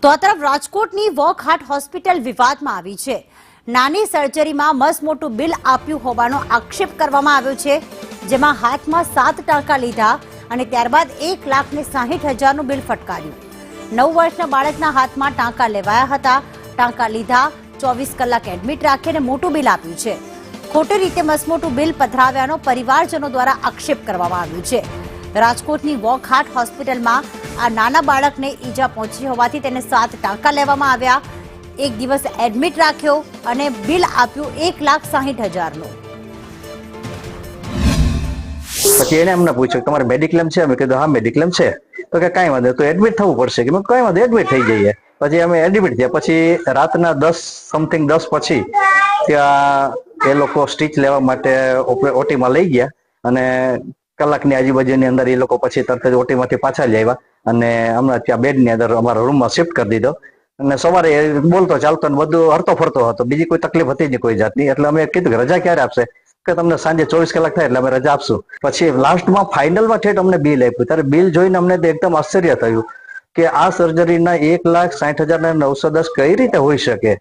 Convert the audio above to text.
તો આ તરફ રાજકોટની વોકહાર્ટ હોસ્પિટલ વિવાદમાં આવી છે। નાની સર્જરીમાં મસમોટું બિલ આપ્યું હોવાનો આક્ષેપ કરવામાં આવ્યો છે, જેમાં હાથમાં 7 ટાંકા લીધા અને ત્યારબાદ 1,60,000નું બિલ ફટકાર્યું। 9 વર્ષના બાળકના હાથમાં ટાંકા લેવાયા હતા। ટાંકા લીધા, 24 કલાક એડમિટ રાખીને મોટું બિલ આપ્યું છે। ખોટી રીતે મસમોટું બિલ પધરાવ્યાનો પરિવારજનો દ્વારા આક્ષેપ કરવામાં આવ્યો છે। રાજકોટની વોકહાર્ટ હોસ્પિટલમાં આ નાના બાળકને ઈજા પહોંચી હોવાથી તેને 7 ટાંકા લેવામાં આવ્યા। એક દિવસ એડમિટ રાખ્યો અને બિલ આપ્યું 1,60,000નું। પછી એને અમને પૂછ્યું તમારે મેડિક્લેમ છે? અમે કીધું હા મેડિક્લેમ છે। તો કે કાંઈ વાંધો તો એડમિટ થવું પડશે કે કાંઈ વાંધો એડમિટ થઈ જઈએ। પછી અમે એડમિટ થયા। પછી રાતના 10 પછી ત્યાં એ લોકો સ્ટીચ લેવા માટે ઓટીમાં લઈ ગયા અને કલાકની આજુબાજુની અંદર એ લોકો પછી તરત જ ઓટીમાંથી પાછા જ આવ્યા અને હમણાં ત્યાં બેડની અંદર અમારા રૂમમાં શિફ્ટ કરી દીધો। અને સવારે બોલતો ચાલતો ને બધું હરતો ફરતો હતો, બીજી કોઈ તકલીફ હતી નહીં કોઈ જાતની। એટલે અમે કીધું કે રજા ક્યારે આપશે? કે તમને સાંજે 24 કલાક થાય એટલે અમે રજા આપશું। પછી લાસ્ટમાં ફાઇનલમાં ઠેઠ અમને બિલ આપ્યું, ત્યારે બિલ જોઈને અમને એકદમ આશ્ચર્ય થયું કે આ સર્જરીના 1,60,910 કઈ રીતે હોઈ શકે।